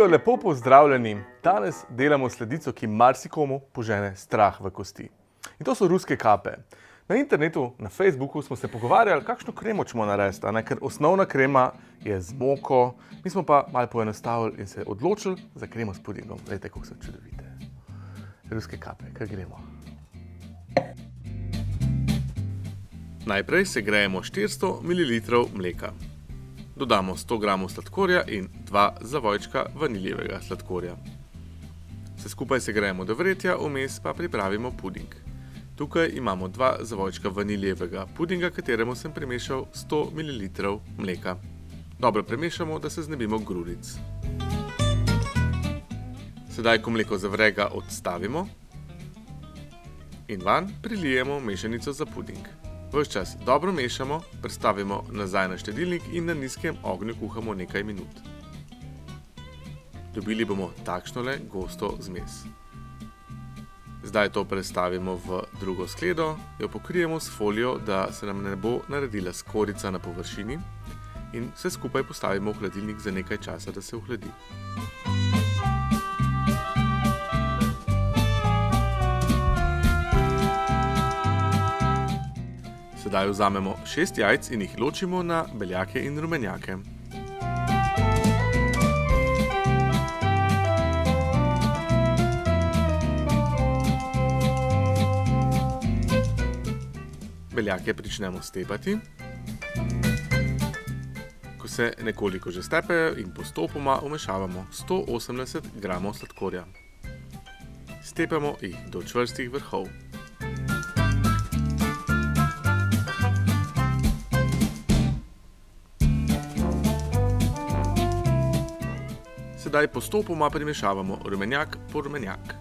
Živijo, lepo pozdravljeni. Danes delamo sledico, ki marsikomu požene strah v kosti. In to so ruske kape. Na internetu, na Facebooku smo se pogovarjali, kakšno kremo ćemo narediti, ker osnovna krema je z moko, mi smo pa malo poenostavili in se odločili za kremo s pudingom. Glejte, kako so čudovite. Ruske kape, kar gremo. Najprej segrejemo 400 ml mleka. Dodamo 100 g sladkorja in 2 zavojčka vaniljevega sladkorja. Vse skupaj segrejemo do vretja, vmes pa pripravimo puding. Tukaj imamo 2 zavojčka vaniljevega pudinga, kateremu sem primešal 100 ml mleka. Dobro premešamo, da se znebimo grudic. Sedaj, ko mleko zavre, ga odstavimo in vanj prilijemo mešanico za puding. Ves čas dobro mešamo, prestavimo nazaj na štedilnik in na nizkem ognju kuhamo nekaj minut. Dobili bomo takšnole gosto zmes. Zdaj to prestavimo v drugo skledo, jo pokrijemo s folijo, da se nam ne bo naredila skorjica na površini in vse skupaj postavimo v hladilnik za nekaj časa, da se ohladi. Sedaj vzamemo 6 jajc in jih ločimo na beljake in rumenjake. Beljake pričnemo stepati. Ko se nekoliko že stepejo in postopoma vmešavamo 180 g sladkorja. Stepamo jih do čvrstih vrhov. Sedaj postopoma primešavamo rumenjak po rumenjak.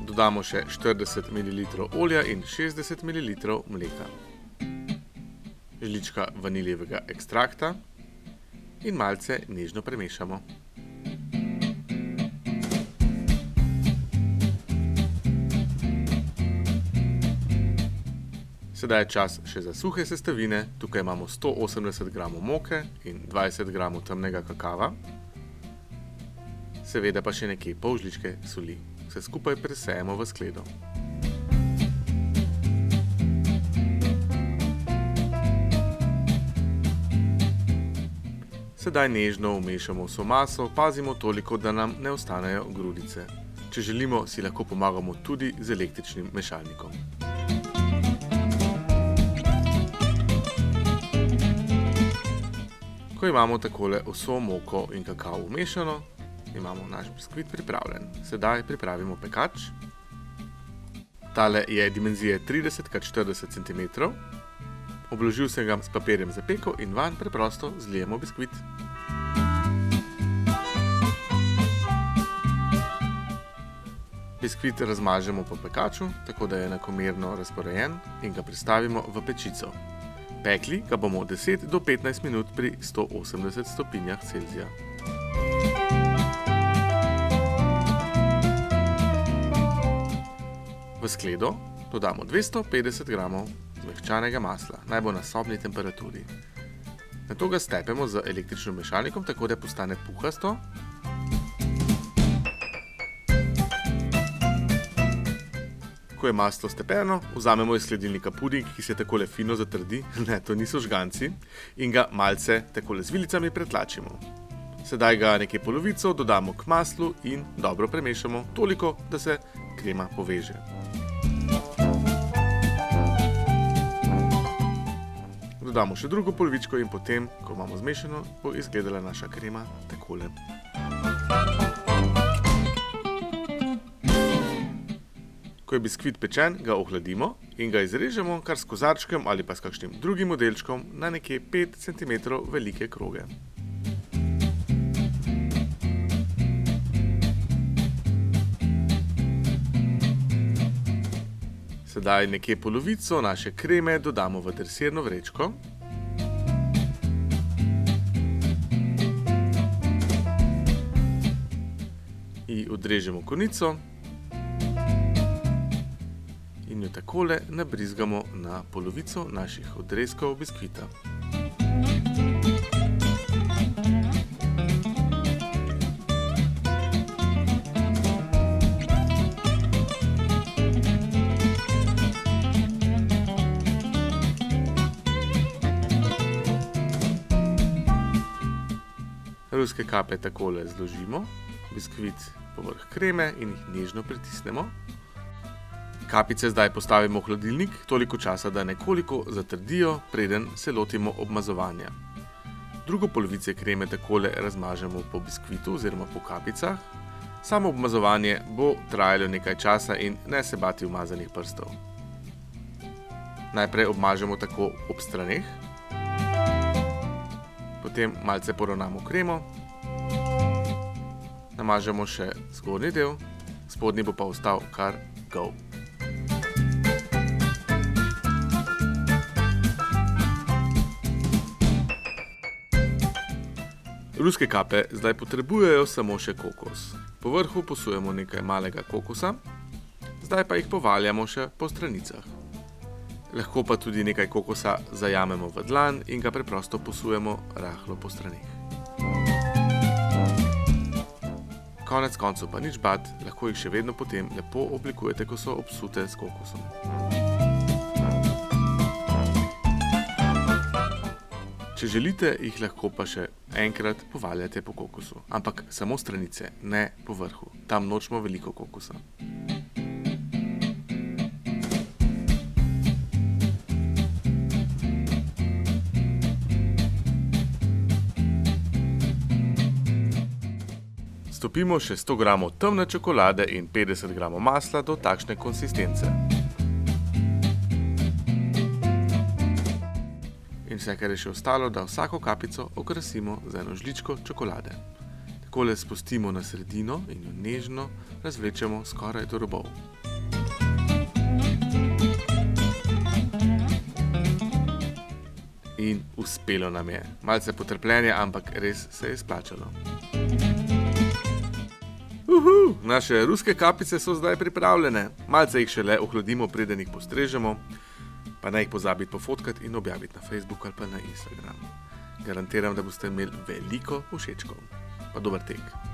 Dodamo še 40 ml olja in 60 ml mleka. Žlička vaniljevega ekstrakta in malce nežno premešamo. Sedaj je čas še za suhe sestavine. Tukaj imamo 180 g moke in 20 g temnega kakava. Seveda pa še nekje pol žličke soli. Vse skupaj presejemo v skledo. Sedaj nežno vmešamo vso maso, pazimo toliko, da nam ne ostanejo grudice. Če želimo, si lahko pomagamo tudi z električnim mešalnikom. Ko imamo takole vso moko in kakav vmešano, imamo naš biskvit pripravljen. Sedaj pripravimo pekač. Tale je dimenzije 30x40 cm. Obložil sem ga s papirjem za peko in vanj preprosto zlijemo biskvit. Biskvit razmažemo po pekaču, tako da je enakomerno razporejen in ga pristavimo v pečico. Pekli ga bomo 10 do 15 minut pri 180 stopinjah Celzija. V skledo dodamo 250 g zmehčanega masla, naj bo na sobni temperaturi. Nato ga stepemo z električnim mešalnikom, tako da postane puhasto. Ko je maslo stepeno, vzamemo iz hladilnika puding, ki se takole fino zatrdi, ne, to niso žganci, in ga malce takole z vilicami pretlačimo. Sedaj ga nekaj polovico dodamo k maslu in dobro premešamo, toliko, da se krema poveže. Dodamo še drugo polovičko in potem, ko imamo zmešano, bo izgledala naša krema takole. Ko je biskvit pečen, ga ohladimo in ga izrežemo kar s kozarčkom ali pa s kakšnim drugim modelčkom na nekje 5 cm velike kroge. Sedaj nekje polovico naše kreme dodamo v dresirno vrečko. In odrežemo konico. in jo takole nabrizgamo na polovico naših odrezkov biskvita. Ruske kape takole zložimo, biskvit povrh kreme in jih nežno pritisnemo. Kapice zdaj postavimo v hladilnik toliko časa, da nekoliko zatrdijo, preden se lotimo obmazovanja. Drugo polovice kreme takole razmažemo po biskvitu oziroma po kapicah. Samo obmazovanje bo trajalo nekaj časa in ne se bati umazanih prstov. Najprej obmažemo tako ob straneh. Potem malce poravnamo kremo, namažemo še zgornji del, spodnji bo pa ostal kar gol. Ruske kape zdaj potrebujejo samo še kokos. Po vrhu posujemo nekaj malega kokosa, zdaj pa jih povaljamo še po stranicah. Lahko pa tudi nekaj kokosa zajamemo v dlan in ga preprosto posujemo rahlo po straneh. Konec koncev pa nič bati, lahko jih še vedno potem lepo oblikujete, ko so obsute s kokosom. Če želite, jih lahko pa še enkrat povaljate po kokosu, ampak samo stranice, ne po vrhu. Tam nočemo veliko kokosa. Stopimo še 100 g temne čokolade in 50 g masla do takšne konsistence. In vse, kar je še ostalo, da vsako kapico okrasimo z eno žličko čokolade. Takole spustimo na sredino in jo nežno razvlečemo skoraj do robov. In uspelo nam je. Malce potrpljenja, ampak res se je splačalo. Naše ruske kapice so zdaj pripravljene. Malce jih šele ohladimo, preden jih postrežemo. Pa ne jih pozabiti pofotkati in objaviti na Facebook ali pa na Instagram. Garantiram, da boste imeli veliko všečkov. Pa dober tek.